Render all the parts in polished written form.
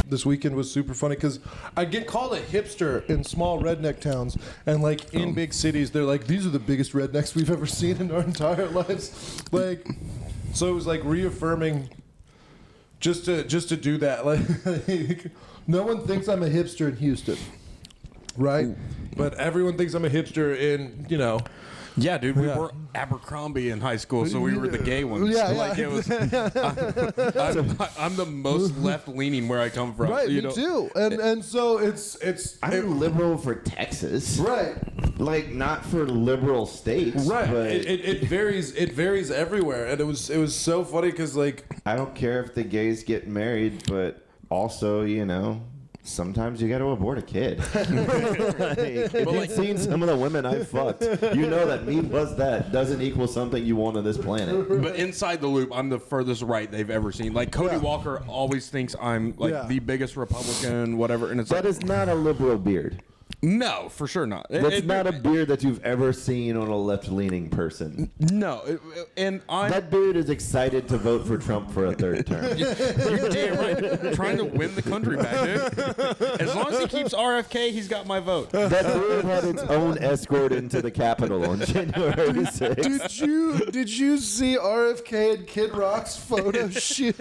this weekend was super funny because I get called a hipster in small redneck towns, and like in big cities, they're like, these are the biggest rednecks we've ever seen in our entire lives. Like, so it was like reaffirming just to do that. Like, no one thinks I'm a hipster in Houston, right? But everyone thinks I'm a hipster in, you know. Yeah, dude, we were Abercrombie in high school, so we were the gay ones. Yeah, like, yeah. it was, I'm the most left-leaning where I come from. Right, you me know? too. And so it's I'm liberal for Texas. right. Like, not for liberal states. Right. But It varies. It varies everywhere, and it was so funny because like I don't care if the gays get married, but also, you know, sometimes you got to abort a kid. If you've seen some of the women I fucked, you know that me plus that doesn't equal something you want on this planet. But inside the loop, I'm the furthest right they've ever seen. Like, Cody Walker always thinks I'm like the biggest Republican, whatever, and it's That like, is not a liberal beard. no, for sure not. That's not a beard that you've ever seen on a left-leaning person. No, and I'm That beard is excited to vote for Trump for a third term. you're damn right. Trying to win the country back, dude. As long as he keeps RFK, he's got my vote. That beard had its own escort into the Capitol on January 6th. Did you see RFK and Kid Rock's photo shoot?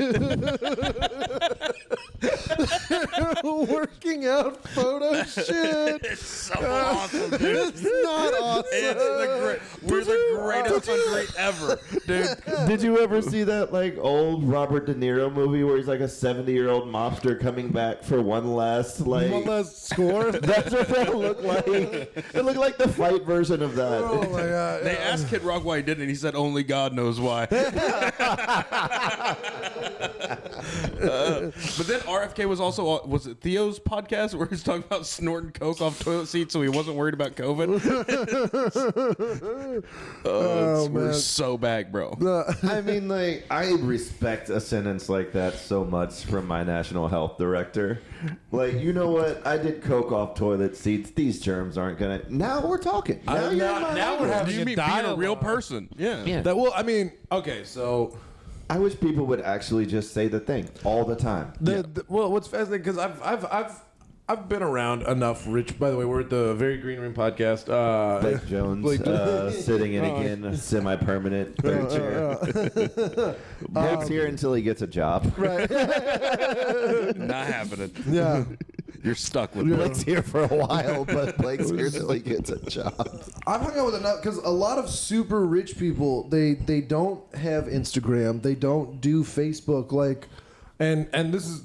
Working out photo shoot. It's so awesome, dude. It's not awesome. We're the greatest country ever, dude. Did you ever see that like old Robert De Niro movie where he's like a 70-year-old mobster coming back for one last like? One last score. That's what that looked like. It looked like the fight version of that. Oh my god! They asked Kid Rock why he did it, and he said only God knows why. But then RFK was also, was it Theo's podcast where he's talking about snorting coke off toilet seats so he wasn't worried about COVID? We're so back, bro. I mean, like, I respect a sentence like that so much from my national health director. Like, you know what? I did coke off toilet seats. These germs aren't gonna. Now we're talking. Now, now we're having You a mean being a dialogue. real person? Yeah. That well, I mean, okay, so I wish people would actually just say the thing all the time. well, what's fascinating because I've been around enough rich. By the way, we're at the Very Green Room podcast. Blake Jones sitting in again, a semi-permanent third chair. Blake's here until he gets a job. Right. Not happening. Yeah. You're stuck with me. Blake's here for a while, but Blake's here until he gets a job. I've hung out with enough because a lot of super rich people they don't have Instagram, they don't do Facebook, like, and this is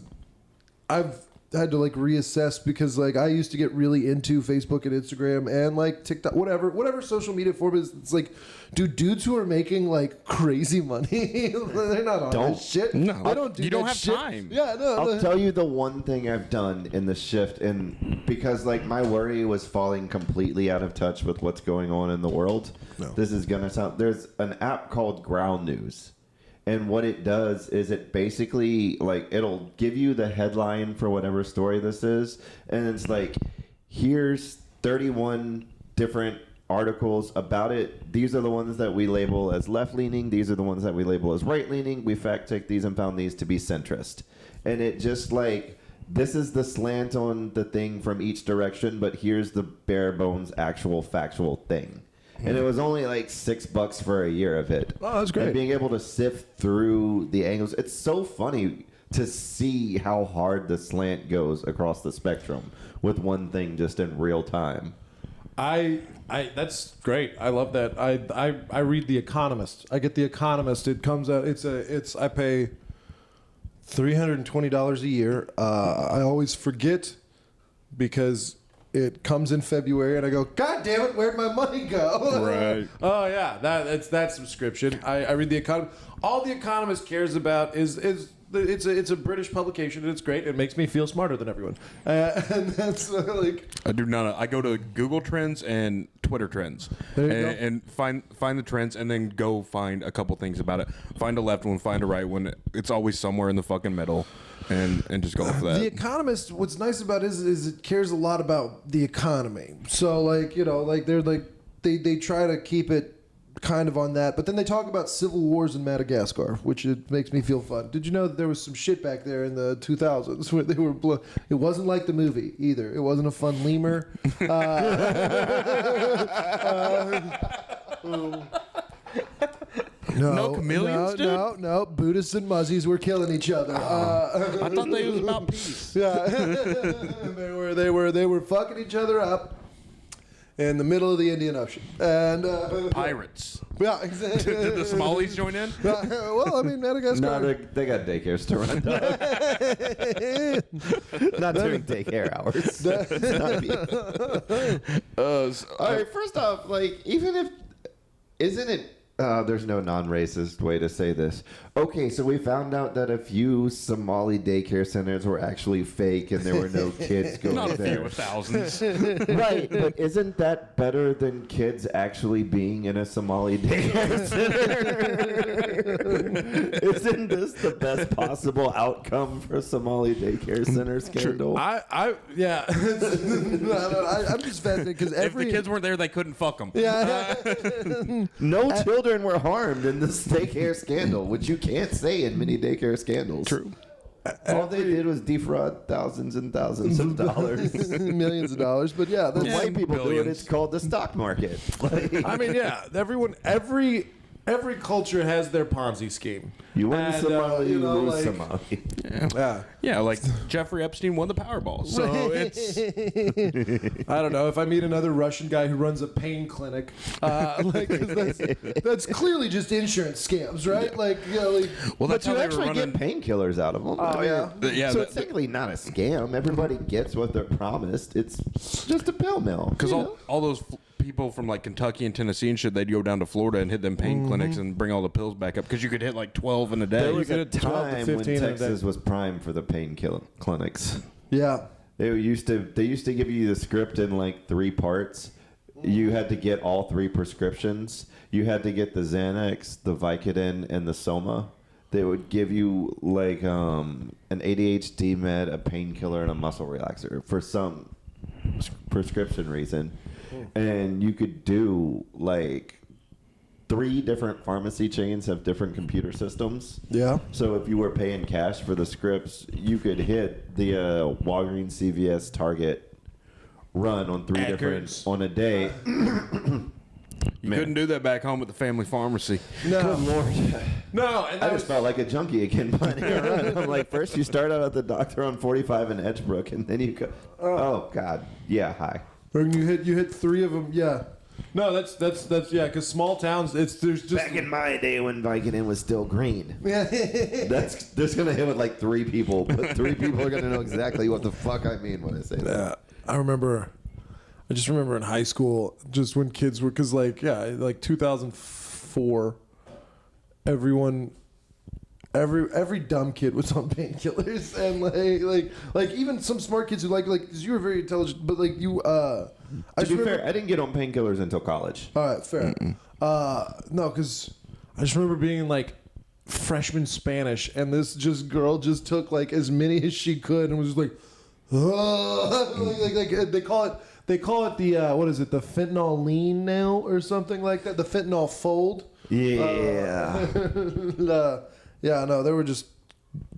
I've had to like reassess because like I used to get really into Facebook and Instagram and like TikTok, whatever social media form is. It's like, dude, dudes who are making like crazy money, they're not on this shit. No. I don't do You don't that have shit. time. Yeah, no. I'll tell you the one thing I've done in the shift, and because like my worry was falling completely out of touch with what's going on in the world. No. This is gonna sound. There's an app called Ground News, and what it does is it basically like it'll give you the headline for whatever story this is, and it's like, here's 31 different articles about it. These are the ones that we label as left-leaning. These are the ones that we label as right-leaning. We fact-checked these and found these to be centrist. And it just like, this is the slant on the thing from each direction, but here's the bare bones actual factual thing. And it was only like $6 for a year of it. Oh, that's great. And being able to sift through the angles. It's so funny to see how hard the slant goes across the spectrum with one thing just in real time. I that's great. I love that. I read The Economist. I get The Economist. It comes out. I pay $320 a year. I always forget because it comes in February, and I go, God damn it, where'd my money go? Right. Oh yeah, that's that subscription. I read The Economist. All The Economist cares about is it's a British publication, and it's great. It makes me feel smarter than everyone. And that's like I do none of. I go to Google Trends and Twitter Trends, There you go. and find the trends, and then go find a couple things about it. Find a left one, find a right one. It's always somewhere in the fucking middle, and just go for that. The Economist, what's nice about it is it cares a lot about the economy. So like, you know, like they're like they try to keep it kind of on that. But then they talk about civil wars in Madagascar, which it makes me feel fun. Did you know that there was some shit back there in the 2000s where they were it wasn't like the movie either. It wasn't a fun lemur. No chameleons, dude? No. Buddhists and Muzzies were killing each other. I thought they was about peace. Yeah, they were fucking each other up in the middle of the Indian Ocean, and Pirates. yeah, exactly. Did the Somalis join in? Well, I mean, Madagascar. No, they got daycares to run. Not during daycare hours. All right, first off, like, even if, isn't it, there's no non-racist way to say this. Okay, so we found out that a few Somali daycare centers were actually fake and there were no kids going Not a there. few, thousands. Right, but isn't that better than kids actually being in a Somali daycare center? Isn't this the best possible outcome for Somali daycare center scandal? Yeah. I'm just fascinated because If the kids weren't there, they couldn't fuck them. Yeah. No children were harmed in this daycare scandal, which you can't say in many daycare scandals. True. All they did was defraud thousands and thousands of dollars. Millions of dollars, but yeah, that's, When white people do it, billions. it's called the stock market. Like, I mean, yeah, every culture has their Ponzi scheme. you win And, Somali, you you know, lose like- Somali. Yeah. Yeah, like Jeffrey Epstein won the Powerball. So So it's, I don't know, if I meet another Russian guy who runs a pain clinic, 'cause that's clearly just insurance scams, right? Like, like, well, But that's you how they were actually running. get painkillers out of them. Oh, yeah. Yeah, so that- it's technically not a scam. Everybody gets what they're promised. It's just a pill mill. Because you know? all those people from like Kentucky and Tennessee and shit, they'd go down to Florida and hit them pain clinics and bring all the pills back up because you could hit like 12 in a day. There was get a it 12 to time when 15 in a day. Texas was prime for the painkiller clinics. yeah. They used to give you the script in like 3 parts. You had to get all 3 prescriptions. You had to get the Xanax, the Vicodin, and the Soma. They would give you like an ADHD med, a painkiller, and a muscle relaxer for some prescription reason. And you could do like 3 different pharmacy chains have different computer systems. Yeah. So if you were paying cash for the scripts, you could hit the Walgreens, CVS, Target run on 3 different on a day. You couldn't do that back home at the family pharmacy. No. Lord. no, and I that just felt like a junkie again planning a run. I'm like, first you start out at the doctor on 45 in Edgebrook, and then you go, oh God, yeah, hi. When you hit 3 of them, yeah. no, that's yeah, because small towns, there's just Back in my day when Vicodin was still green. Yeah. That's gonna hit with like 3 people, but 3 people are gonna know exactly what the fuck I mean when I say that. I just remember in high school, just when kids were, because like 2004, every dumb kid was on painkillers, and like even some smart kids who because you were very intelligent, but like you To be fair, I didn't get on painkillers until college. All right, fair. No, because I just remember being in like freshman Spanish, and this girl just took like as many as she could, and was just like, like they call it the what is it, the fentanyl lean now or something like that, the fentanyl fold. Yeah. Yeah, no, they were just,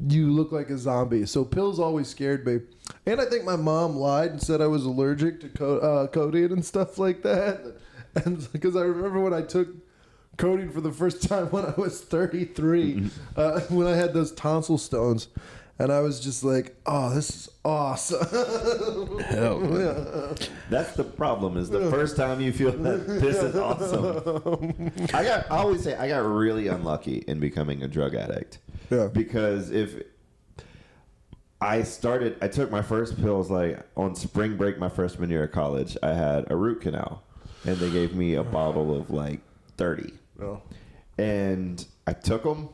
you look like a zombie. So pills always scared me. And I think my mom lied and said I was allergic to codeine and stuff like that. And because I remember when I took codeine for the first time when I was 33, when I had those tonsil stones. And I was just like, oh, this is awesome. Hell, man. That's the problem. Is the first time you feel that this is awesome. I always say I got really unlucky in becoming a drug addict. Yeah. Because if I took my first pills like on spring break my freshman year of college. I had a root canal, and they gave me a bottle of like 30. Oh. And I took them,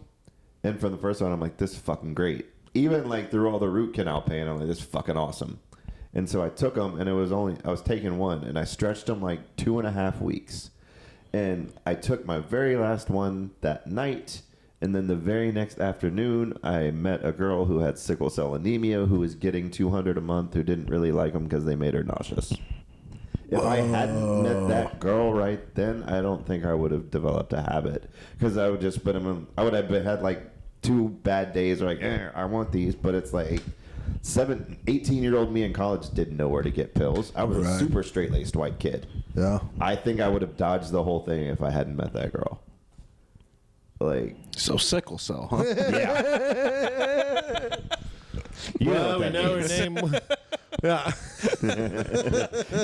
and from the first one, I'm like, this is fucking great. Even like through all the root canal pain, I'm like, this is fucking awesome. And so I took them, and I was taking one, and I stretched them like 2.5 weeks. And I took my very last one that night, and then the very next afternoon, I met a girl who had sickle cell anemia, who was getting $200 a month, who didn't really like them because they made her nauseous. If I hadn't met that girl right then, I don't think I would have developed a habit because I would just I would have had like 2 bad days, like I want these, but it's like 18-year-old me in college didn't know where to get pills. I was a super straight-laced white kid. Yeah. I think I would have dodged the whole thing if I hadn't met that girl. Like, So sickle cell, huh? yeah. You know what that means. her name. Yeah.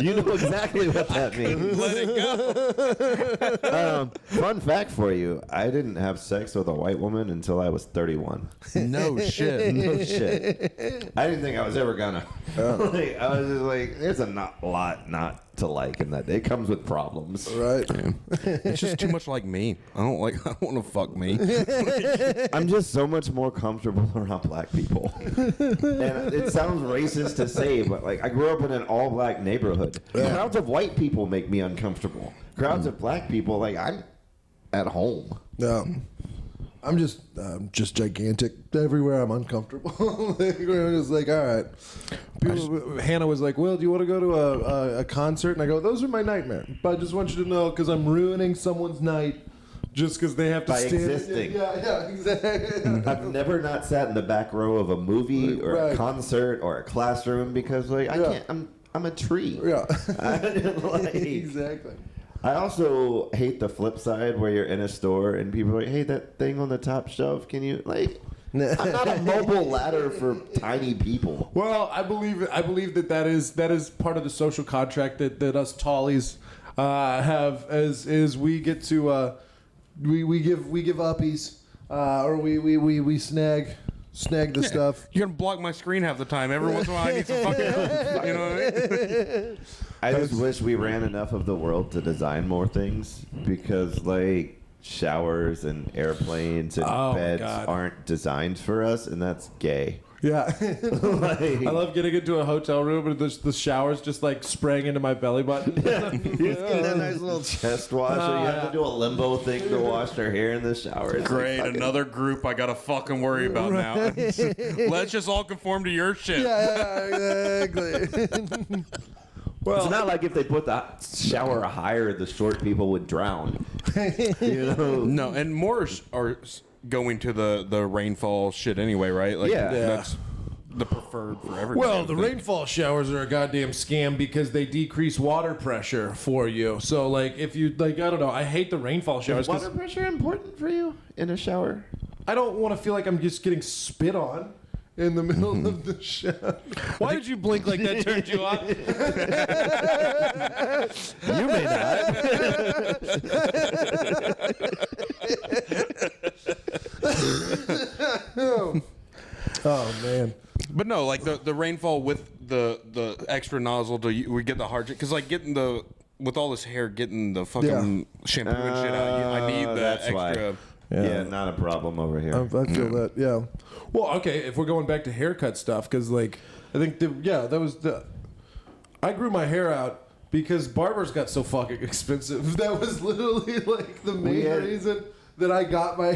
You know exactly what that means. Let it go. Fun fact for you: I didn't have sex with a white woman until I was 31. No shit. No shit. I didn't think I was ever gonna. Like, I was just like, there's a lot not to like in that. It comes with problems. Right. It's just too much like me. I don't want to fuck me. I'm just so much more comfortable around black people. And it sounds racist to say, but like I grew up in an all-black neighborhood. Crowds of white people make me uncomfortable. Crowds of black people, like I'm at home. No. I'm just gigantic. Everywhere I'm uncomfortable. We're just like, all right. Hannah was like, "Will, do you want to go to a concert?" And I go, "Those are my nightmare. But I just want you to know because I'm ruining someone's night just because they have to By stand." existing. Yeah, exactly. I've never not sat in the back row of a movie or a concert or a classroom because like I can't. I'm a tree. Yeah. Like, Exactly. I also hate the flip side where you're in a store and people are like, "Hey, that thing on the top shelf, can you like?" I'm not a mobile ladder for tiny people. Well, I believe that is part of the social contract that us tallies have as we get to we give uppies or we snag the stuff. You're gonna block my screen half the time. Every once in a while, I need some fucking help. You know what I mean? I just wish we ran enough of the world to design more things because like showers and airplanes and beds aren't designed for us, and that's gay. Yeah. Like, I love getting into a hotel room and the shower's just like spraying into my belly button. you just get that nice little chest washer. You have to do a limbo thing to wash your hair in the shower. It's Great, like fucking- another group I gotta fucking worry about now. Let's just all conform to your shit. Yeah, exactly. It's not like if they put the shower higher, the short people would drown. You know? No, and more are going to the rainfall shit anyway, right? Like, Yeah. that's the preferred for everybody. Well, the rainfall showers are a goddamn scam because they decrease water pressure for you. So, like, if you, like, I don't know, I hate the rainfall showers Is because water pressure important for you in a shower? I don't want to feel like I'm just getting spit on in the middle of the shower. Why did you blink like that turned you on? You may not. Oh, man. But no, like the rainfall with the extra nozzle we get the hard because like getting with all this hair getting the fucking shampoo and shit out. I need the that's extra. why. Yeah, not a problem over here. I feel that, yeah. Well, okay, if we're going back to haircut stuff, because, like, I think, I grew my hair out because barbers got so fucking expensive. That was literally, like, the main reason that I grew my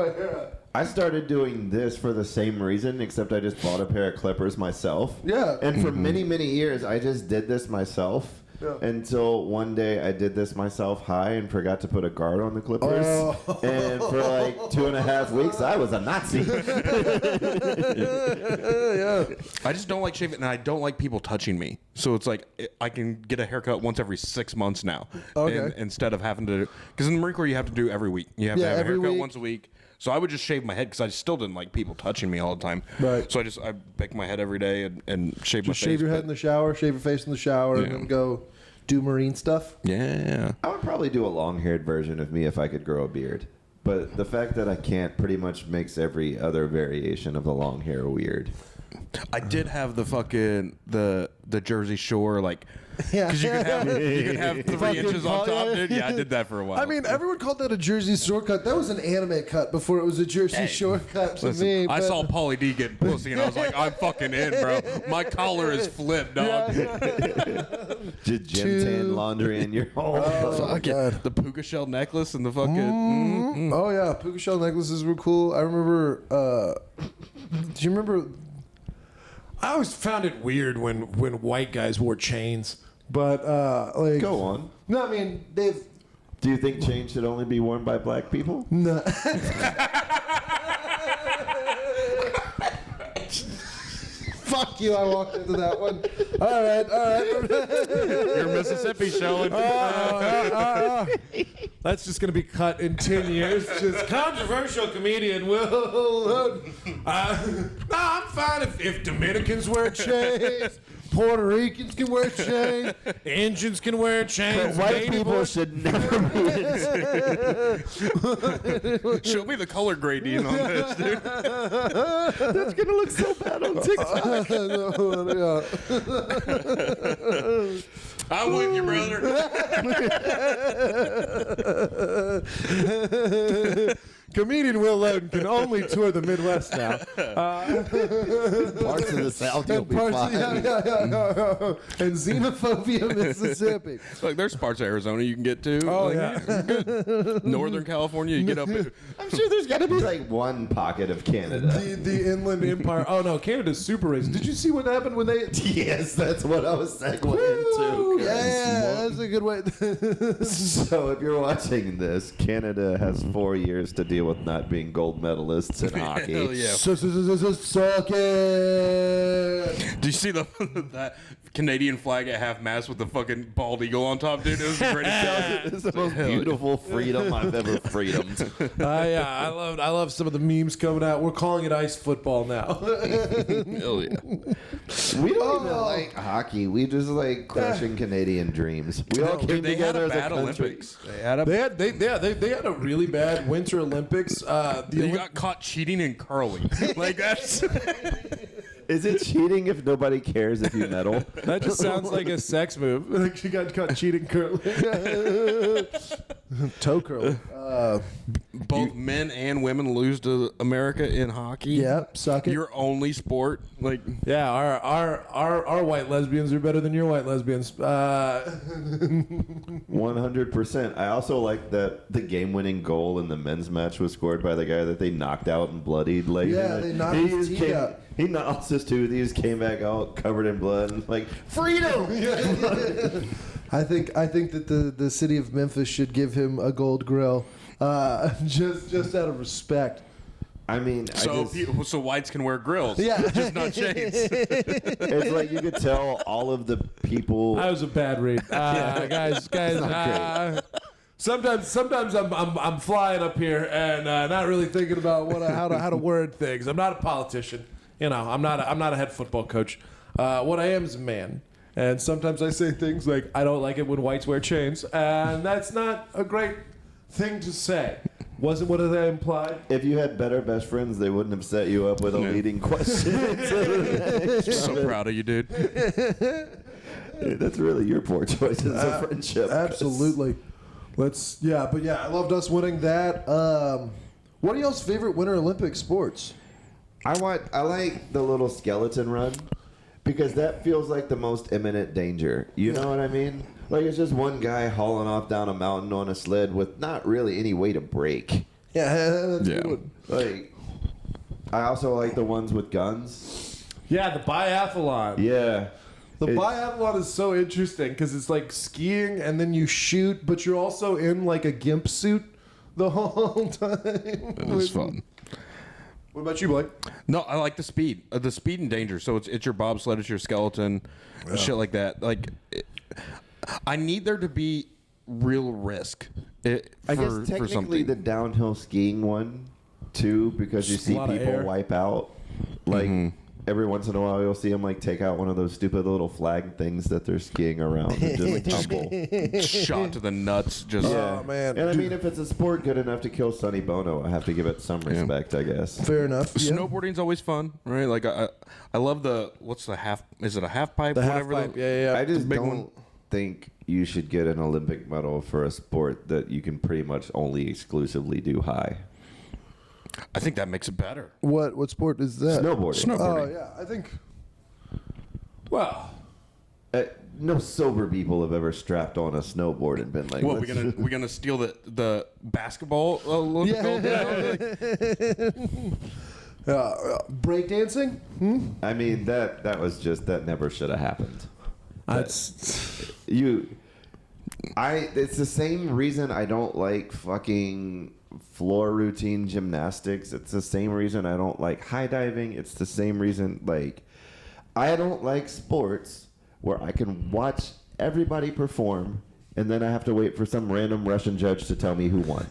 hair out. I started doing this for the same reason, except I just bought a pair of clippers myself. Yeah. And for many, many years, I just did this myself. Yeah. Until one day I did this myself high and forgot to put a guard on the clippers. Oh. And for like 2.5 weeks, I was a Nazi. Yeah. I just don't like shaving, and I don't like people touching me. So it's like I can get a haircut once every 6 months now, Okay. instead of having to. Because in the Marine Corps, you have to do every week. You have to have a every haircut week. once a week. So I would just shave my head because I still didn't like people touching me all the time. Right. So I pick my head every day and shave my face. Just shave your head in the shower, shave your face in the shower, and then go do marine stuff. Yeah. I would probably do a long-haired version of me if I could grow a beard. But the fact that I can't pretty much makes every other variation of the long hair weird. I did have the fucking the Jersey Shore like Yeah. because you could have 3 Fucking inches on top, Paulie. dude. Yeah, I did that for a while. I mean, everyone called that a Jersey Shore cut. That was an anime cut before it was a Jersey Shore cut to listen, me. I but- saw Pauly D getting pussy, and I was like, I'm fucking in, bro. My collar is flipped, dog. Just gym tan laundry in your home. Fuck it. The puka shell necklace and the fucking. Oh yeah, puka shell necklaces were cool. I remember. Do you remember? I always found it weird when white guys wore chains But like, Go on. no, I mean they've. Do you think chains should only be worn by black people? No. Fuck you! I walked into that one. All right. Your Mississippi showing. That's just gonna be cut in 10 years. Just controversial comedian will. I'm fine if Dominicans wear chains. Puerto Ricans can wear chains. Indians can wear chains. White people should never be. Show me the color gradient on this, dude. That's gonna look so bad on TikTok. I'm with you, brother. Comedian Will Loden can only tour the Midwest now. Parts of the South, you'll be Parts- fine. And Xenophobia, Mississippi. Look, there's parts of Arizona you can get to. Oh, Like, yeah. you're good. Northern California, you get up. I'm sure there's got to be like one pocket of Canada. The Inland Empire. Oh, no, Canada's super racist. Did you see what happened when they... Yes, that's what I was segueing into. Yeah, that's a good way. So if you're watching this, Canada has 4 years to deal with not being gold medalists in hockey. Hell yeah. Suck it. Do you see that Canadian flag at half mast with the fucking bald eagle on top, dude? It was the greatest thing. It's the most beautiful freedom I've ever freedomed. Yeah, I love some of the memes coming out. We're calling it ice football now. Hell yeah. We don't even like hockey. We just like crushing Canadian dreams. We all came They had together a as bad a country. Olympics. They had a. They had a really bad Winter Olympics. You got caught cheating in curling. Like that's. Is it cheating if nobody cares if you medal? That just sounds like a sex move. Like she got caught cheating curling. Toe curling. Both men and women lose to America in hockey. Yep, suck it. Your only sport, like Yeah, our white lesbians are better than your white lesbians. 100%. I also like that the game-winning goal in the men's match was scored by the guy that they knocked out and bloodied. Like, Yeah, they knocked he his just teeth came- out. He knocked us too. He just came back out covered in blood and like freedom. I think that the city of Memphis should give him a gold grill, just out of respect. I mean, so whites can wear grills. Yeah. just not chains. it's like you could tell all of the people. That was a bad read, guys. Sometimes I'm flying up here and not really thinking about how to word things. I'm not a politician, you know. I'm not a head football coach. What I am is a man, and sometimes I say things like I don't like it when whites wear chains, and that's not a great thing to say. Wasn't what I implied. If you had better best friends, they wouldn't have set you up with a leading question. So proud of you, dude. That's really your poor choices of friendship. Absolutely. I loved us winning that. What are y'all's favorite Winter Olympic sports? I like the little skeleton run because that feels like the most imminent danger. You know what I mean? Like it's just one guy hauling off down a mountain on a sled with not really any way to brake. Yeah, that's a Yeah. good one. Like I also like the ones with guns. Yeah, the biathlon. Yeah. The It's- biathlon is so interesting because it's like skiing and then you shoot, but you're also in like a gimp suit the whole time. It was fun. What about you, Blake? No, I like the speed and danger. So it's your bobsled, it's your skeleton, shit like that. Like, I need there to be real risk. I guess technically the downhill skiing one too, because you Just a see lot of people air. wipe out. Like every once in a while, you'll see them like take out one of those stupid little flag things that they're skiing around and just tumble. shot to the nuts. Just Oh, man. And I mean, if it's a sport good enough to kill Sonny Bono, I have to give it some respect, I guess. Fair enough. Yeah. snowboarding's always fun, right? Like I love what's the half? Is it a half pipe? The half Whatever pipe. Yeah. I just big don't one. think you should get an Olympic medal for a sport that you can pretty much only exclusively do high. I think that makes it better. What sport is that? Snowboarding. Oh Snowboarding. yeah, I think. Well, No sober people have ever strapped on a snowboard and been like, What "Let's-" we gonna steal the basketball Olympic gold? breakdancing. I mean, that was just, that never should have happened. That's It's the same reason I don't like fucking floor routine gymnastics. It's the same reason I don't like high diving. It's the same reason, like, I don't like sports where I can watch everybody perform and then I have to wait for some random Russian judge to tell me who won.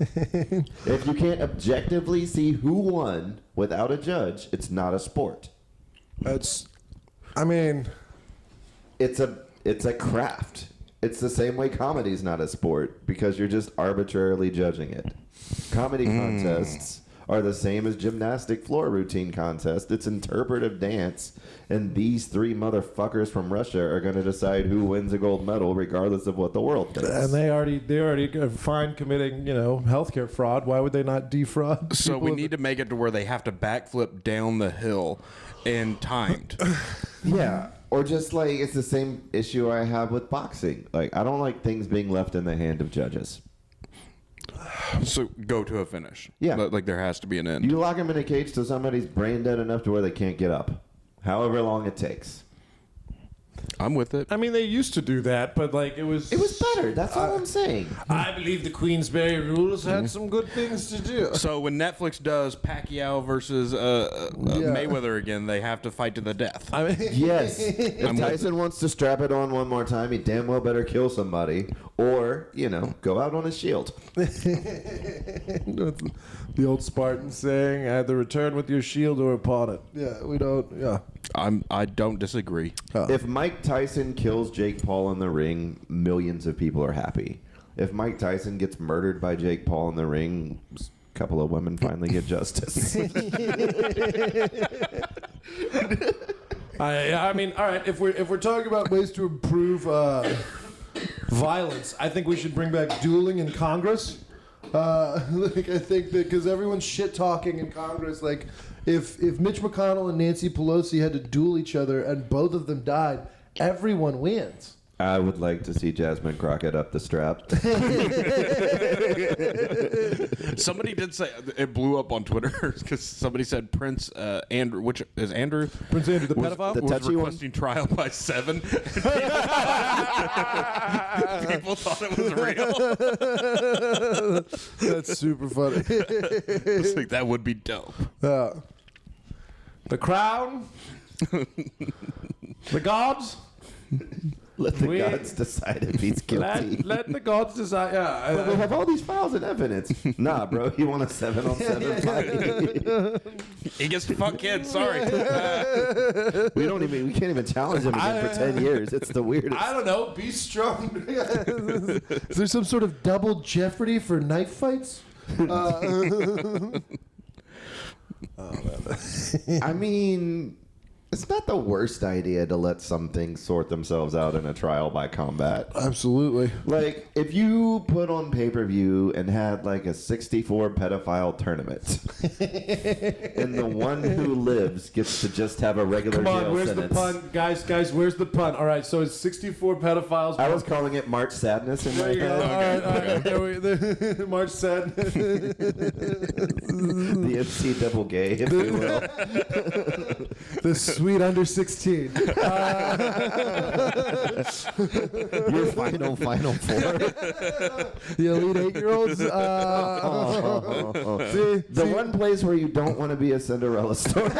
If you can't objectively see who won without a judge, it's not a sport. It's a craft. It's the same way comedy's not a sport because you're just arbitrarily judging it. Comedy contests are the same as gymnastic floor routine contests. It's interpretive dance, and these three motherfuckers from Russia are going to decide who wins a gold medal regardless of what the world thinks. and they already are fine committing, healthcare fraud. Why would they not defraud? So we people? need to make it to where they have to backflip down the hill and timed. Yeah. Or just like it's the same issue I have with boxing. Like I don't like things being left in the hand of judges. So go to a finish. Yeah. Like there has to be an end. You lock them in a cage till somebody's brain dead enough to where they can't get up. However long it takes. I'm with it. I mean, they used to do that, but like it was better. That's all I'm saying. I believe the Queensberry rules had some good things to do. So when Netflix does Pacquiao versus Mayweather again, they have to fight to the death. I mean, Yes. If Tyson wants to strap it on one more time, he damn well better kill somebody. Or, go out on a shield. the old Spartan saying, either return with your shield or upon it. Yeah, we don't. Yeah. I don't disagree. If Mike Tyson kills Jake Paul in the ring, millions of people are happy. If Mike Tyson gets murdered by Jake Paul in the ring, a couple of women finally get justice. I mean, all right. If we're talking about ways to improve violence, I think we should bring back dueling in Congress. I think that because everyone's shit talking in Congress, like if Mitch McConnell and Nancy Pelosi had to duel each other and both of them died, everyone wins. I would like to see Jasmine Crockett up the strap. Somebody did say it blew up on Twitter because somebody said Prince Andrew, which is Andrew, Prince Andrew, the was, pedophile? The was touchy one? requesting trial by 7. People thought it was real. That's super funny. It's like that would be dope. The crown, the gods. Let the gods decide if he's guilty. Let the gods decide. Yeah, But we have all these files and evidence. Nah, bro, you want a 7-on-7 fight? He gets to fuck kids. Sorry. We can't even challenge him again for 10 years. It's the weirdest. I don't know. Be strong. Is there some sort of double jeopardy for knife fights? I mean, it's not the worst idea to let some things sort themselves out in a trial by combat. Absolutely. Like, if you put on pay-per-view and had, like, a 64 pedophile tournament, and the one who lives gets to just have a regular Come on, jail where's sentence. the pun? Guys, where's the pun? All right, so it's 64 pedophiles. I was calling it March Sadness in my There you go. head. All right. There March said. The MC double gay, if you will. The sweet under 16. Your final four. The elite 8-year-olds. The one place where you don't want to be a Cinderella story.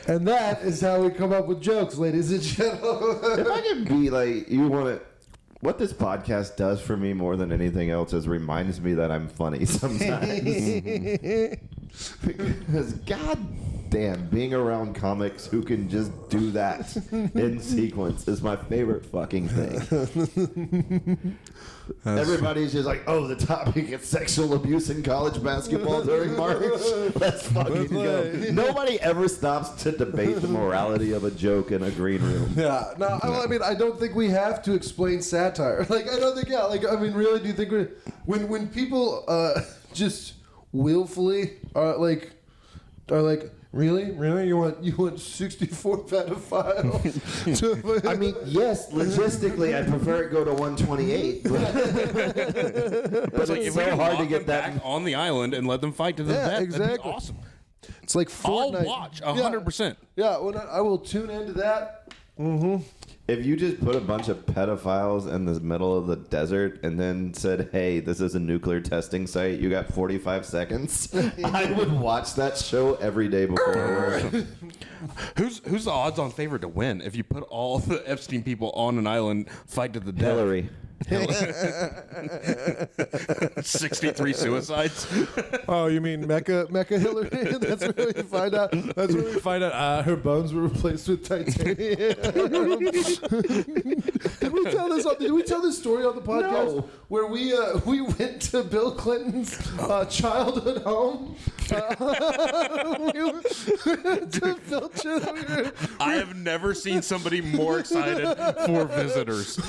And that is how we come up with jokes, ladies and gentlemen. If I could be like, what this podcast does for me more than anything else is reminds me that I'm funny sometimes. Because goddamn, being around comics who can just do that in sequence is my favorite fucking thing. Everybody's just like, oh, the topic is sexual abuse in college basketball during March. Let's fucking go. Nobody ever stops to debate the morality of a joke in a green room. Yeah, no, I mean, I don't think we have to explain satire. Like, I don't think, really, do you think when people just willfully are like, really, you want 64 pedophiles? I mean, yes, logistically, I prefer it go to 128. But It's like it's if we so can hard lock to get them that. back on the island and let them fight to the death, that'd be exactly. awesome. It's like I'll Fortnite. watch 100%. Yeah, well, I will tune into that. If you just put a bunch of pedophiles in the middle of the desert and then said, "Hey, this is a nuclear testing site. You got 45 seconds," I would watch that show every day before work. Who's the odds-on favorite to win if you put all the Epstein people on an island, fight to the death? Hillary. 63 suicides. Oh, you mean Mecca Hillary? That's where we find out. That's where we find out her bones were replaced with titanium. Did we tell this? Did we tell this story on the podcast No. where we went to Bill Clinton's childhood home? We went to Bill I have never seen somebody more excited for visitors.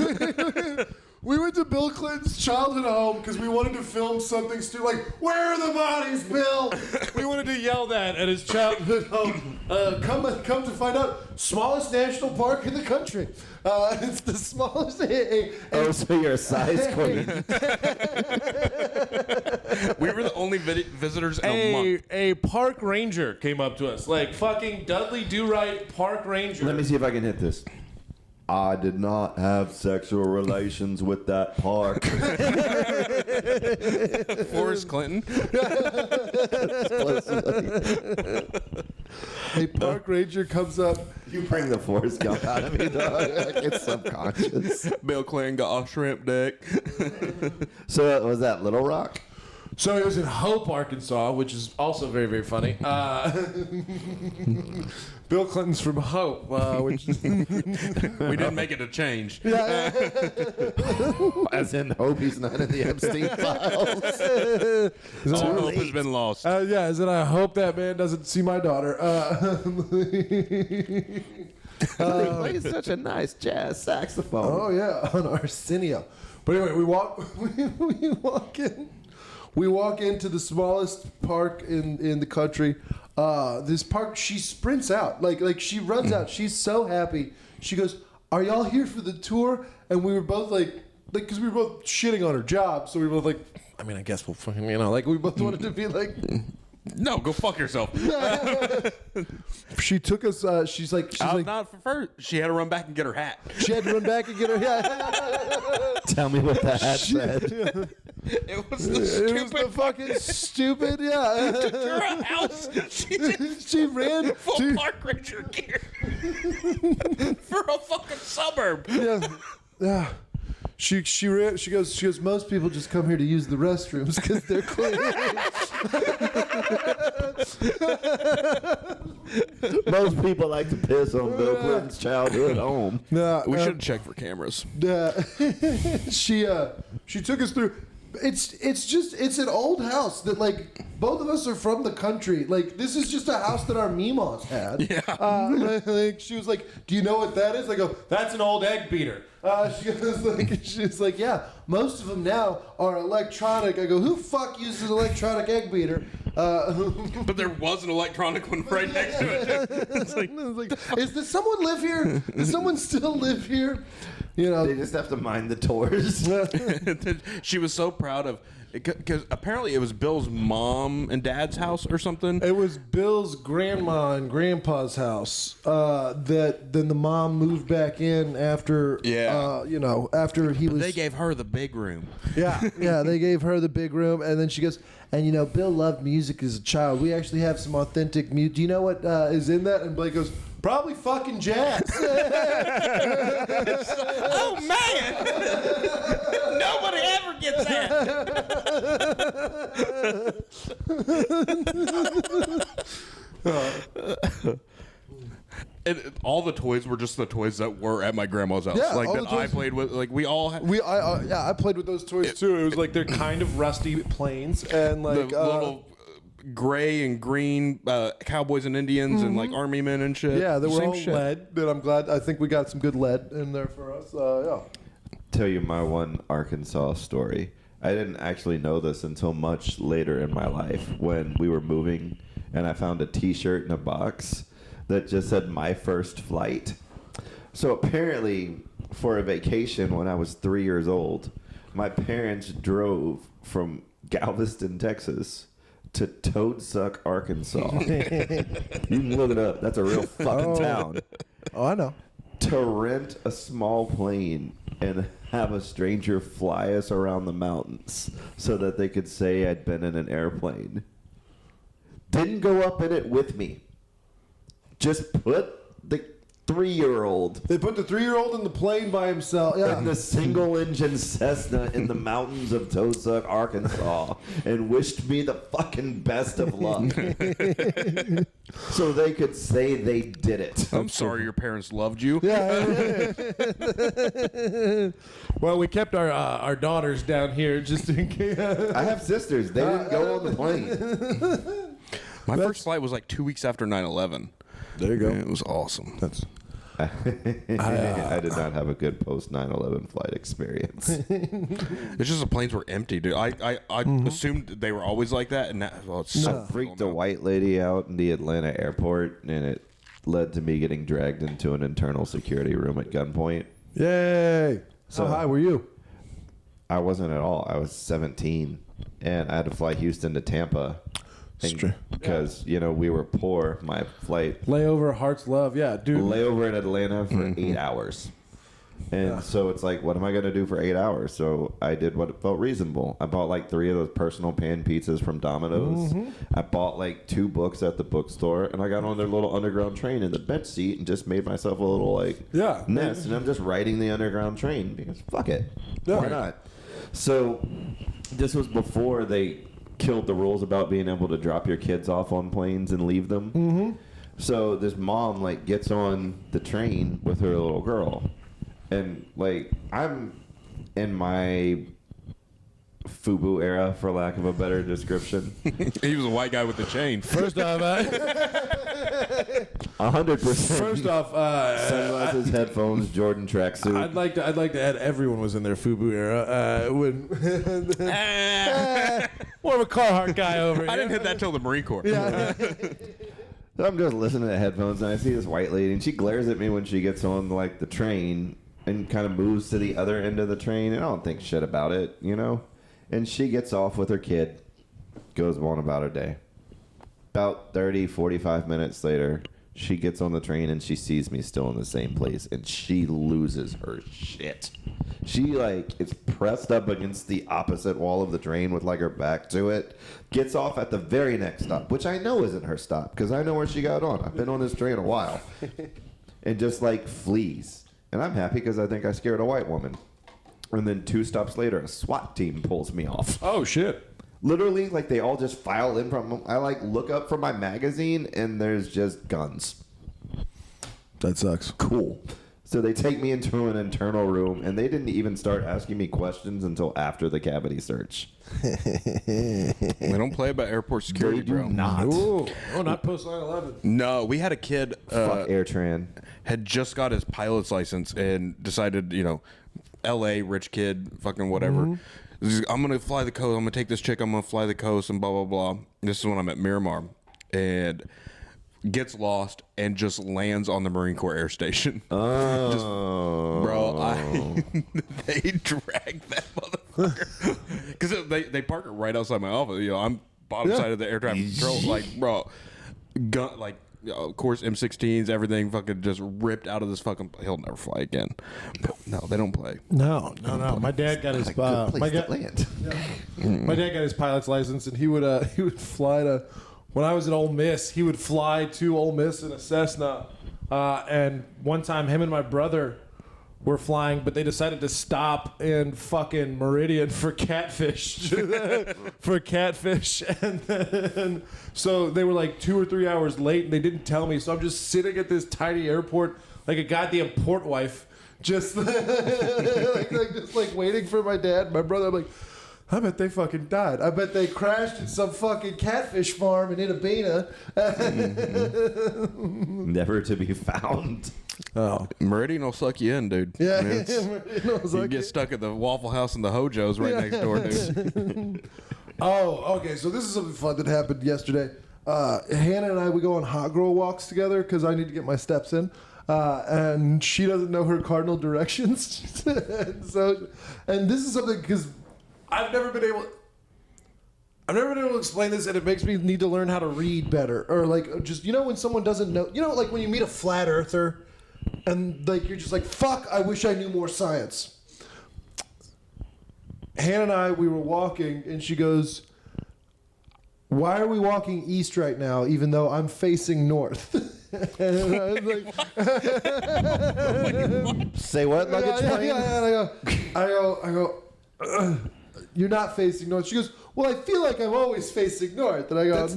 We went to Bill Clinton's childhood home because we wanted to film something stupid, like, "Where are the bodies, Bill?" We wanted to yell that at his childhood home. Come to find out, smallest national park in the country. It's the smallest. Oh, so you're a size queen. We were the only visitors in a month. A park ranger came up to us, like fucking Dudley Do-Right park ranger. Let me see if I can hit this. I did not have sexual relations with that park. Forrest Clinton. A park ranger comes up. You bring the Forrest Gump out of me, dog. It's subconscious. Bill Clinton got a shrimp dick. So was that Little Rock? So it was in Hope, Arkansas, which is also very, very funny. Bill Clinton's from Hope, which We didn't make it a change. As in, hope he's not in the Epstein files. All hope has been lost. yeah, is that I hope that man doesn't see my daughter. He plays such a nice jazz saxophone. Oh yeah, on Arsenio. But anyway, we walk into the smallest park in the country. This park, she sprints out, like she runs out. She's so happy. She goes, "Are y'all here for the tour?" And we were both like, because we were both shitting on her job, so we were both like, I mean, I guess we'll fucking, like we both wanted to be like. No, go fuck yourself. She took us. She's like, Not for first. She had to run back and get her hat. she had to run back and get her. Yeah. Tell me what the hat said. It was the It stupid was the fucking stupid. Yeah. her house. She did She ran. full park ranger gear for a fucking suburb. Yeah. Yeah. She ran. She goes. Most people just come here to use the restrooms because they're clean. Most people like to piss on Bill Clinton's childhood home. Nah, We should check for cameras. she took us through. It's an old house that, like, both of us are from the country. Like, this is just a house that our Mimas had. Yeah. Like, she was like, "Do you know what that is?" I go, That's an old egg beater. she was like, "Yeah, most of them now are electronic." I go, "Who fuck uses electronic egg beater?" But there was an electronic one right next to it. It's like, does someone live here? Does someone still live here? You know, They just have to mind the tours. She was so proud of, because apparently it was Bill's mom and dad's house or something. it was Bill's grandma and grandpa's house. That then the mom moved back in after. Yeah. After he was. They gave her the big room. Yeah, they gave her the big room, and then she goes, and Bill loved music as a child. We actually have some authentic music. Do you know what is in that? And Blake goes, probably fucking jazz. Oh man! Nobody ever gets that. And all the toys were just the toys that were at my grandma's house, Yeah, like all that the toys- I played with. Like we all had I played with those toys too. It was like they're kind of rusty planes and the like little gray and green cowboys and Indians and like army men and shit. yeah, they were Same all shit. lead. But I'm glad. I think we got some good lead in there for us. Yeah. Tell you my one Arkansas story. I didn't actually know this until much later in my life when we were moving and I found a T-shirt in a box that just said "My First Flight." So apparently, for a vacation when I was 3 years old, my parents drove from Galveston, Texas, to Toadsuck, Arkansas. You can look it up. That's a real fucking town. Oh, I know. To rent a small plane and have a stranger fly us around the mountains so that they could say I'd been in an airplane. Didn't go up in it with me. Just put the 3-year-old They put the 3-year-old in the plane by himself. Yeah. in the single-engine Cessna in the mountains of Toadsuck, Arkansas, and wished me the fucking best of luck. So they could say they did it. I'm sorry your parents loved you. Yeah. Well, we kept our daughters down here just in case. I have sisters. They didn't go on the plane. My first flight was like 2 weeks after 9/11. There you go. It was awesome. That's I did not have a good post 9/11 flight experience. It's just the planes were empty, dude. I assumed they were always like that, and that, well, it's so I freaked a white lady out in the Atlanta airport, and it led to me getting dragged into an internal security room at gunpoint. yay. So- How high were you? I wasn't at all. I was 17, and I had to fly Houston to Tampa. True. Because, we were poor. My flight Layover, heart's love. Yeah, dude. layover in Atlanta for 8 hours. And so it's like, what am I going to do for 8 hours? So I did what felt reasonable. I bought like 3 of those personal pan pizzas from Domino's. I bought like 2 books at the bookstore, and I got on their little underground train in the bench seat and just made myself a little nest. And I'm just riding the underground train because fuck it. Yeah. Why not? So this was before they killed the rules about being able to drop your kids off on planes and leave them. So this mom gets on the train with her little girl, and I'm in my FUBU era, for lack of a better description. He was a white guy with the chain. First off, 100%. first off, Sunglasses, headphones, Jordan tracksuit. I'd like to add everyone was in their FUBU era. When more of a Carhartt guy over here. I didn't hit that till the Marine Corps. I'm just listening to headphones, and I see this white lady, and she glares at me when she gets on the train and kind of moves to the other end of the train, and I don't think shit about it, And she gets off with her kid, goes on about her day. About 30, 45 minutes later, she gets on the train and she sees me still in the same place, and she loses her shit. She is pressed up against the opposite wall of the train with her back to it, gets off at the very next stop, which I know isn't her stop because I know where she got on. I've been on this train a while. And just flees. And I'm happy because I think I scared a white woman. And then 2 stops later, a SWAT team pulls me off. Oh shit. Literally, they all just file in from. I look up from my magazine, and there's just guns. That sucks. Cool. So they take me into an internal room, and they didn't even start asking me questions until after the cavity search. We don't play about airport security, They do bro. not. Ooh. Oh, not post 9/11. No, we had a kid Fuck AirTran. had just got his pilot's license and decided, L.A. rich kid, fucking whatever. I'm gonna fly the coast. I'm gonna take this chick. I'm gonna fly the coast and blah blah blah. This is when I'm at Miramar, and gets lost and just lands on the Marine Corps Air Station. Oh, They dragged that motherfucker because they park it right outside my office. I'm bottom side of the air traffic control. Bro, gun of course M16s, everything fucking just ripped out of this fucking. He'll never fly again. But no, they don't play. No. My dad got his my dad got his pilot's license, and he would fly to. When I was at Ole Miss, he would fly to Ole Miss in a Cessna. And one time, him and my brother were flying, but they decided to stop in fucking Meridian for catfish. And then, so they were 2 or 3 hours late, and they didn't tell me. So I'm just sitting at this tiny airport like a goddamn port wife, just just waiting for my dad, my brother. I'm like, I bet they fucking died. I bet they crashed at some fucking catfish farm in Itabena. never to be found. Oh. Meridian will suck you in, dude. Yeah. You get stuck at the Waffle House and the Hojo's right next door, dude. Oh, okay. So this is something fun that happened yesterday. Hannah and I, we go on hot girl walks together because I need to get my steps in. And she doesn't know her cardinal directions. And this is something because I've never been able. I've never been able to explain this, and it makes me need to learn how to read better. Or like, just when someone doesn't know, like when you meet a flat earther, and like you're just like, fuck, I wish I knew more science. Hannah and I, we were walking, and she goes, "Why are we walking east right now, even though I'm facing north?" And I was like, Say what, luggage plane? yeah. And I go, "You're not facing north." She goes, "Well, I feel like I'm always facing north." And I go,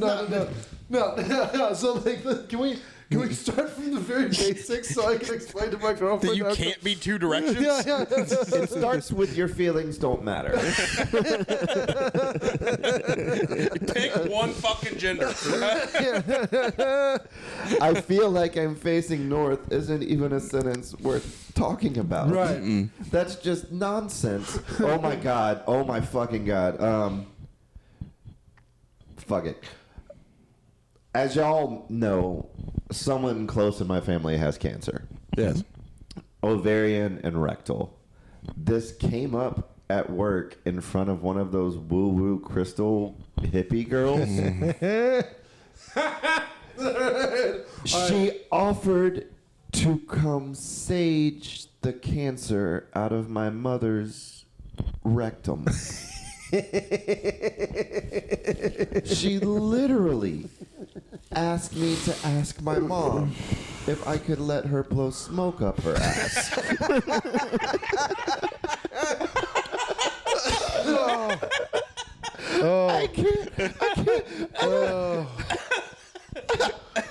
no. So like, can we start from the very basics so I can explain to my girlfriend That you can't be two directions. Yeah. It starts with your feelings don't matter. Pick one fucking gender. I feel like I'm facing north isn't even a sentence worth talking about. Right. That's just nonsense. Oh my god. Oh my fucking god. Fuck it. As y'all know, someone close in my family has cancer. Yes. Ovarian and rectal. This came up at work in front of one of those woo-woo crystal hippie girls. She offered to come sage the cancer out of my mother's rectum. She literally asked me to ask my mom if I could let her blow smoke up her ass. I can't.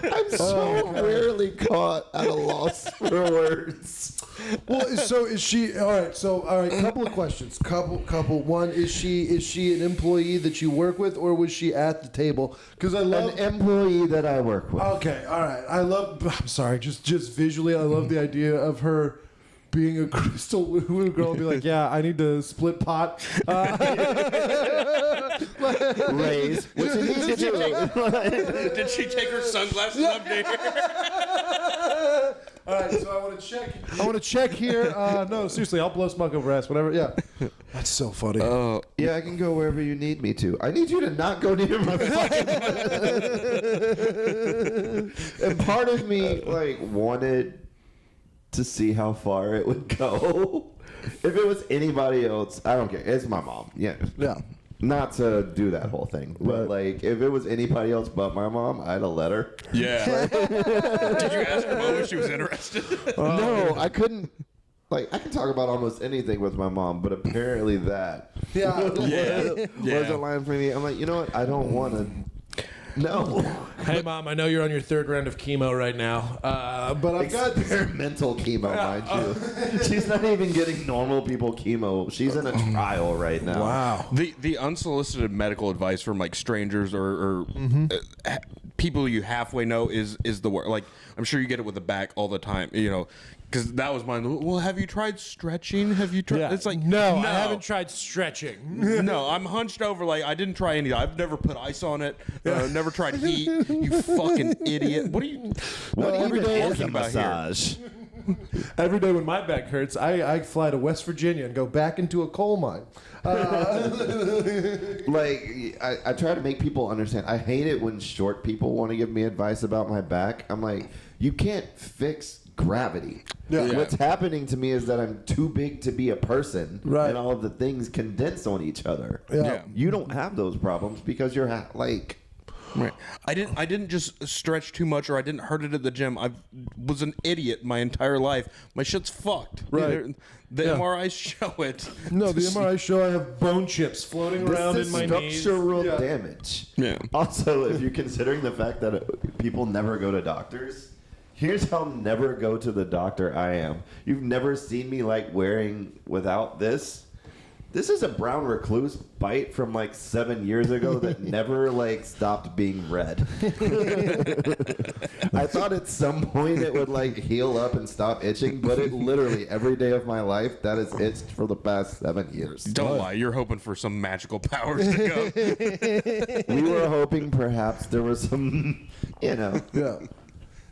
I'm so rarely caught at a loss for words. Well, so is she? All right. So couple of questions. Couple. One, is she an employee that you work with, or was she at the table? Because I love An employee that I work with. Okay, all right. I'm sorry. Just visually, I love the idea of her being a crystal woo-woo girl and be like, yeah, I need to split pot. Raise. What you need to do. Did she take her sunglasses up there? All right, so I want to check here. No, seriously, I'll blow smoke over ass, whatever. Yeah. That's so funny. Yeah, I can go wherever you need me to. I need you to not go near my fucking And part of me, like, wanted to see how far it would go. If it was anybody else, I don't care. It's my mom. Yeah. Not to do that whole thing, but like if it was anybody else but my mom, I'd have let her. Yeah. Did you ask her mom if she was interested? No, I couldn't. Like I can talk about almost anything with my mom, but apparently that wasn't line for me. I'm like, you know what? I don't want to. No. Hey, Mom, I know you're on your third round of chemo right now, but I've got Experimental chemo, mind you. She's not even getting normal people chemo. She's in a trial right now. Wow. The unsolicited medical advice from like strangers or people you halfway know is the word. Like I'm sure you get it with the back all the time. You know, because that was mine. Well, have you tried stretching? Have you tried? Yeah. It's like no, I haven't tried stretching. No, I'm hunched over. Like I didn't try any. I've never put ice on it. Never tried heat. You fucking idiot. What are you? What are you talking about here? Every day when my back hurts, I fly to West Virginia and go back into a coal mine. Like, I try to make people understand. I hate it when short people want to give me advice about my back. I'm like, you can't fix gravity. Yeah. What's happening to me is that I'm too big to be a person, Right. and all of the things condense on each other. Yeah. You don't have those problems because you're like... Right. I didn't just stretch too much, or I didn't hurt it at the gym. I was an idiot my entire life. My shit's fucked. Right. The Yeah. MRIs show it. No, the MRI show I have bone chips floating around This in my is knees. structural Yeah. damage. Yeah. Also, if you're considering the fact that people never go to doctors, here's how never go to the doctor I am. You've never seen me like wearing without this. This is a brown recluse bite from like 7 years ago that never like stopped being red. I thought at some point it would like heal up and stop itching, but it literally every day of my life that has itched for the past 7 years. Don't lie. You're hoping for some magical powers to go. We were hoping perhaps there was some, Yeah.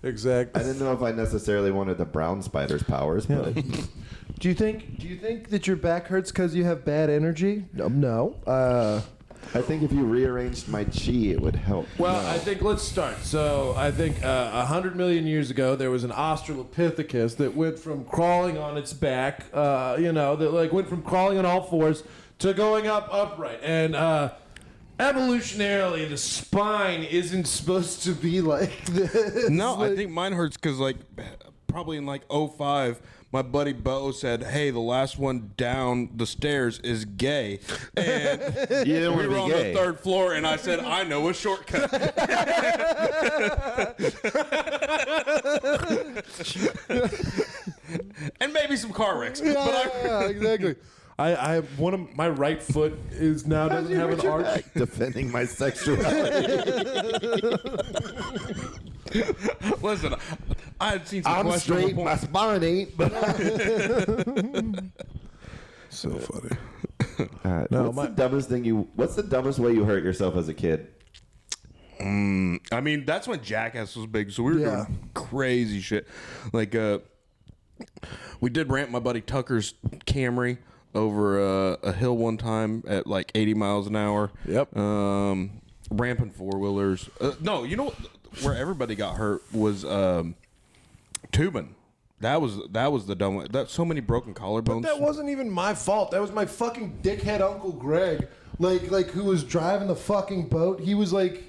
Exactly. I didn't know if I necessarily wanted the brown spider's powers, but Do you think that your back hurts because you have bad energy? No. I think if you rearranged my chi, it would help. Well, I think let's start. So I think 100 million years ago, there was an Australopithecus that went from crawling on its back, that like went from crawling on all fours to going up upright. And evolutionarily, the spine isn't supposed to be like this. No, I think mine hurts because, like, probably in, like, 05, my buddy Bo said, hey, the last one down the stairs is gay. And You didn't we want to were be on gay. the 3rd floor, and I said, I know a shortcut. And maybe some car wrecks. Yeah, exactly. I one of my right foot is now doesn't have an arch. Defending my sexuality. Listen, I had seen some I'm questionable straight, my points. spine ain't, but So funny. No, what's the dumbest way you hurt yourself as a kid? I mean, that's when Jackass was big, so we were Yeah. doing crazy shit. Like, we did ramp my buddy Tucker's Camry over a hill one time at like 80 miles an hour. Yep. Ramping 4-wheelers. No, you know where everybody got hurt was tubing. That was the dumb one. That so many broken collarbones. That wasn't even my fault. That was my fucking dickhead Uncle Greg, like who was driving the fucking boat. He was like,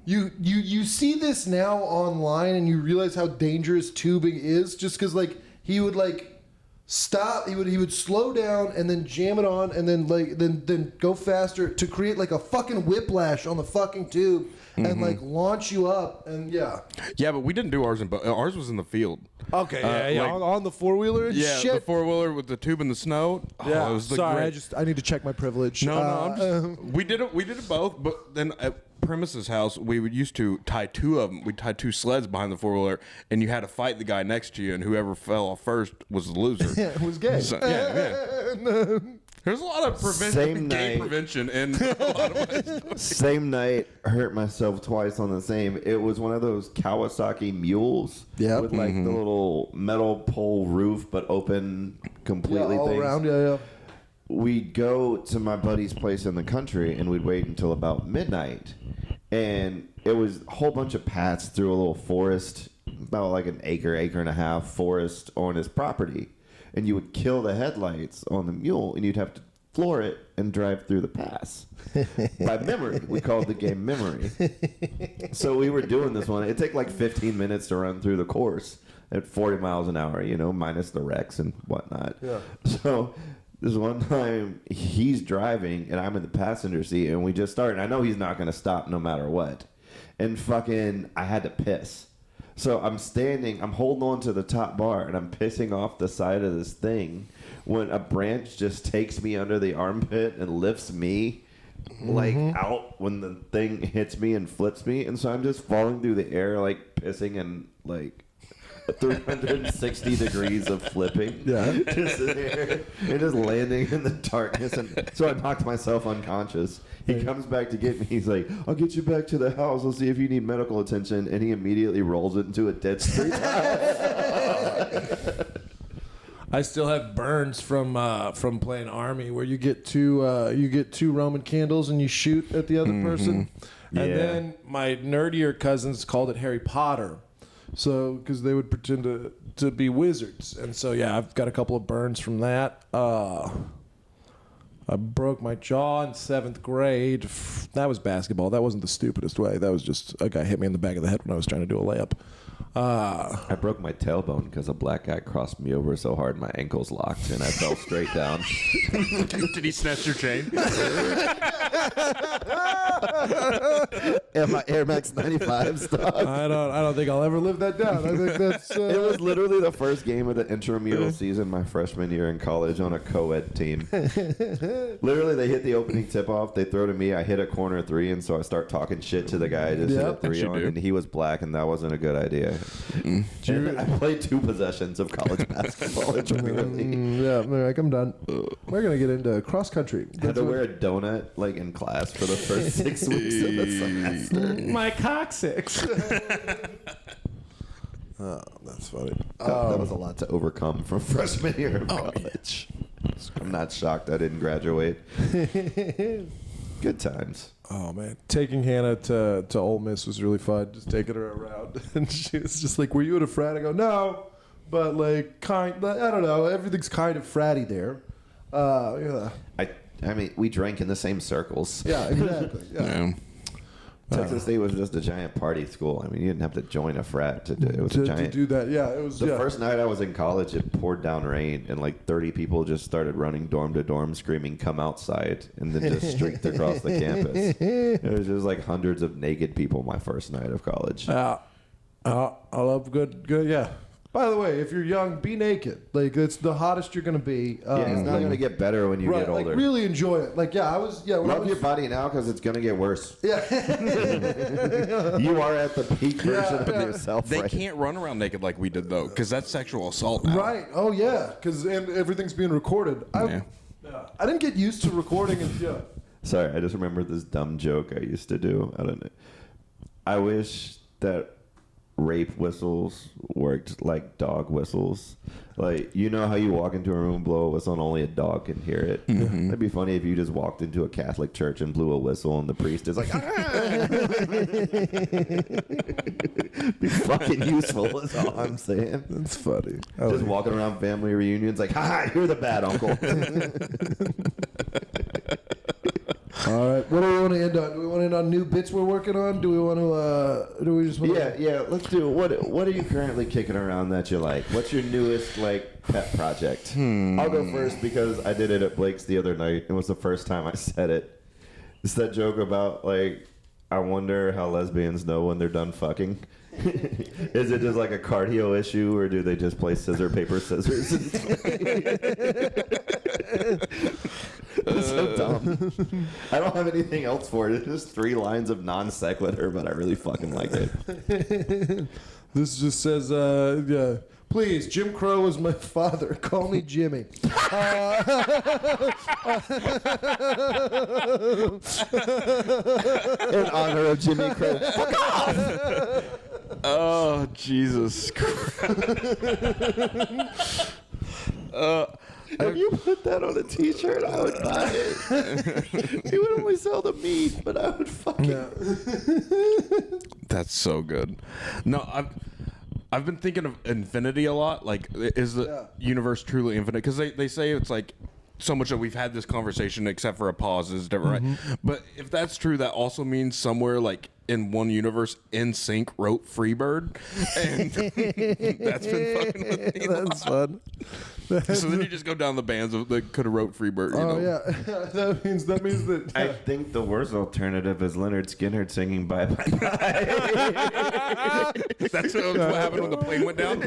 you see this now online and you realize how dangerous tubing is, just because like he would like stop, he would slow down and then jam it on and then like then go faster to create like a fucking whiplash on the fucking tube and like launch you up and yeah. Yeah, but we didn't do ours in boat. Ours was in the field. Okay, yeah, like- on the 4-wheeler and Yeah, shit. the 4-wheeler with the tube in the snow. Yeah, it was the sorry, great- I need to check my privilege. No, I'm just, we did it both, but then at Premise's house, we would used to tie two of them. We'd tie two sleds behind the 4-wheeler, and you had to fight the guy next to you, and whoever fell off first was the loser. Yeah, it was gay. So, yeah. There's a lot of Same gay night. prevention in a lot of ways. Same night, hurt myself twice on the same. It was one of those Kawasaki mules Yep. with like the little metal pole roof, but open completely. all things. around, yeah. We'd go to my buddy's place in the country and we'd wait until about midnight. And it was a whole bunch of paths through a little forest, about like an acre and a half forest on his property. And you would kill the headlights on the mule and you'd have to floor it and drive through the pass. By memory. We called the game memory. So we were doing this one. It'd take like 15 minutes to run through the course at 40 miles an hour, minus the wrecks and whatnot. Yeah. So this one time he's driving and I'm in the passenger seat and we just started. I know he's not going to stop no matter what. And fucking, I had to piss. So I'm standing, I'm holding on to the top bar and I'm pissing off the side of this thing when a branch just takes me under the armpit and lifts me like out when the thing hits me and flips me. And so I'm just falling through the air, like pissing and like 360 degrees of flipping. Yeah. Just there and just landing in the darkness. And so I knocked myself unconscious. He comes back to get me. He's like, I'll get you back to the house. I'll see if you need medical attention. And he immediately rolls it into a dead street house. I still have burns from playing army, where you get two Roman candles and you shoot at the other person, and Yeah. then my nerdier cousins called it Harry Potter, so because they would pretend to be wizards, and so yeah, I've got a couple of burns from that. I broke my jaw in 7th grade. That was basketball. That wasn't the stupidest way. That was just a guy hit me in the back of the head when I was trying to do a layup. I broke my tailbone because a black guy crossed me over so hard my ankles locked and I fell straight down. Did he snatch your chain? And my Air Max 95 stopped. I don't think I'll ever live that down. I think that's It was literally the first game of the intramural season my freshman year in college on a co-ed team. Literally, they hit the opening tip-off. They throw to me. I hit a corner three, and so I start talking shit to the guy I just hit a Yep. three As you on, do. and he was black, and that wasn't a good idea. And I played 2 possessions of college basketball. Intramural. yeah, Merrick, I'm done. We're gonna get into cross country. I had to wear a donut like in class for the first 6 weeks of the semester. my coccyx. Oh, that's funny. That was a lot to overcome from freshman year of college. I'm not shocked I didn't graduate. Good times. Oh man, taking Hannah to Ole Miss was really fun. Just taking her around, and she was just like, "Were you at a frat?" I go, "No, but like I don't know. Everything's kind of fratty there." Yeah, I mean, we drank in the same circles. yeah, exactly. Yeah. Texas State was just a giant party school. I mean, you didn't have to join a frat to do it. Was a To giant. do that, yeah, it was The yeah. first night I was in college, it poured down rain, and like 30 people just started running dorm to dorm, screaming, "Come outside!" and then just streaked across the campus. It was just like hundreds of naked people my first night of college. I love good. Yeah. By the way, if you're young, be naked. Like it's the hottest you're gonna be. Yeah, it's not going to get better when you right, get older. Like really enjoy it. Like yeah, I was yeah. When I Love was, your body now because it's going to get worse. Yeah. You are at the peak version of yeah. yourself. They right? can't run around naked like we did though, because that's sexual assault now. Right. Oh yeah. Because everything's being recorded. Yeah. I didn't get used to recording and yeah. Sorry, I just remembered this dumb joke I used to do. I don't know. I wish that rape whistles worked like dog whistles. Like, you know how you walk into a room and blow a whistle and only a dog can hear it? Mm-hmm. That'd be funny if you just walked into a Catholic church and blew a whistle and the priest is like, ah! Be fucking useful is all I'm saying. That's funny. Just walking around family reunions like, ha, you're the bad uncle. All right. What do we want to end on? Do we want to end on new bits we're working on? Do we want to? Do we just want to? Yeah, let's do it. What are you currently kicking around that you like? What's your newest like pet project? I'll go first because I did it at Blake's the other night. It was the first time I said it. It's that joke about like, I wonder how lesbians know when they're done fucking. Is it just like a cardio issue, or do they just play scissor paper scissors? It's so dumb. I don't have anything else for it. It's just 3 lines of non sequitur, but I really fucking like it. This just says, yeah. Please, Jim Crow is my father. Call me Jimmy. In honor of Jimmy Crow. Fuck off! Oh, Jesus Christ. If you put that on a t-shirt, I would buy it. It would only sell the meat, but I would fucking... That's so good. No, I've been thinking of infinity a lot. Like, is the universe truly infinite? Because they say it's like so much that we've had this conversation, except for a pause, is different, right? But if that's true, that also means somewhere like in one universe, NSYNC wrote Freebird, and that's been fucking with me. That's fun. So then you just go down the bands that could have wrote Freebird. You Oh know? yeah, that means that. I think the worst alternative is Leonard Skinner singing Bye Bye Bye. That's what happened when the plane went down.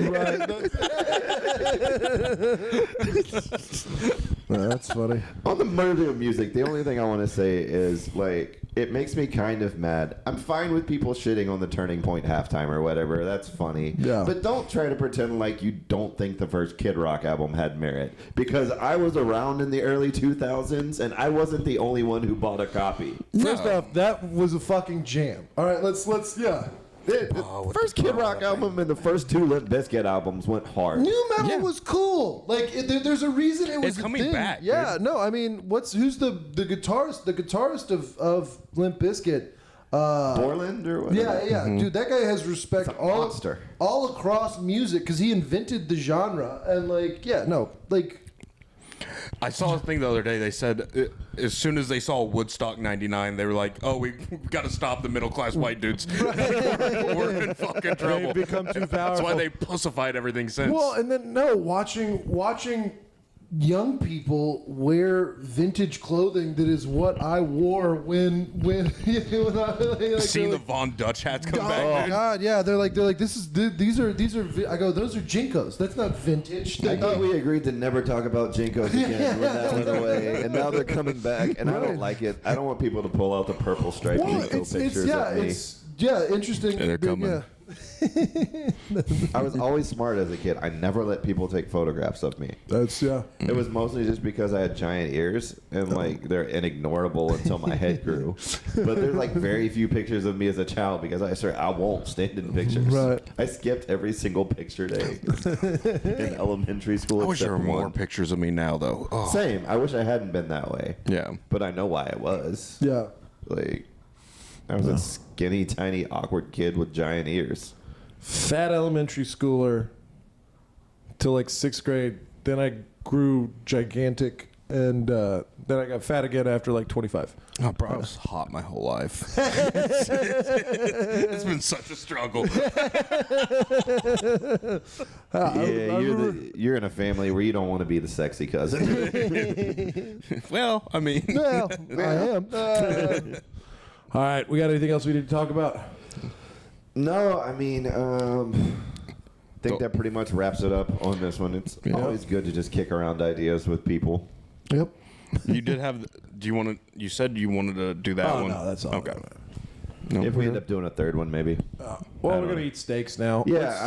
That's funny. On the murder of music, the only thing I want to say is, like, it makes me kind of mad. I'm fine with people shitting on the Turning Point halftime or whatever. That's funny. Yeah. But don't try to pretend like you don't think the first Kid Rock album had merit. Because I was around in the early 2000s, and I wasn't the only one who bought a copy. First off, that was a fucking jam. All right, let's yeah. The first Kid Rock album and the first 2 Limp Bizkit albums went hard. New metal Yeah. was cool. Like there's a reason it was It's a coming thing. back, Yeah, dude. no, I mean, who's the guitarist? The guitarist of Limp Bizkit. Borland or whatever? Yeah, dude, that guy has respect He's a monster. all across music because he invented the genre and I saw a thing the other day. They said as soon as they saw Woodstock '99, they were like, "Oh, we've got to stop the middle class white dudes. We're in fucking trouble." They've become too That's why powerful. they pussified everything since. Well, and then watching young people wear vintage clothing that is what I wore when when I like, Seeing they're the Von Dutch hats come Oh back, dude. God, yeah, they're like these are I go, those are Jinkos. That's not vintage. I thought we agreed to never talk about Jinkos again when that went away, and now they're coming back, and I don't like it. I don't want people to pull out the purple striped Well, Jinko pictures of me. it's interesting. Yeah, they're coming. Yeah. I was always smart as a kid. I never let people take photographs of me. That's yeah. It was mostly just because I had giant ears and like they're inignorable until my head grew. But there's like very few pictures of me as a child because I won't stand in pictures. Right. I skipped every single picture day in elementary school. I wish there were except more one. pictures of me now, though. Oh, Same. I wish I hadn't been that way. yeah. But I know why I was. Yeah. Like, I was a skinny, tiny, awkward kid with giant ears. Fat elementary schooler till like 6th grade. Then I grew gigantic, and then I got fat again after like 25. Oh, bro, I was hot my whole life. It's been such a struggle. You're in a family where you don't want to be the sexy cousin. Well, I mean, Well, I am. All right, we got anything else we need to talk about? No, I mean, I think that pretty much wraps it up on this one. It's always good to just kick around ideas with people. Yep. you did have. Do you want to? You said you wanted to do that one. No, that's all. Okay. No. If we end up doing a third one, maybe. Well, we're gonna eat steaks now. Yeah,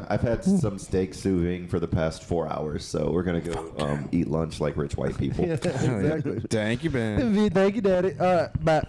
I've had some steak sous for the past 4 hours, so we're gonna go eat lunch like rich white people. Exactly. Thank you, Ben. Thank you, Daddy. All right, bye.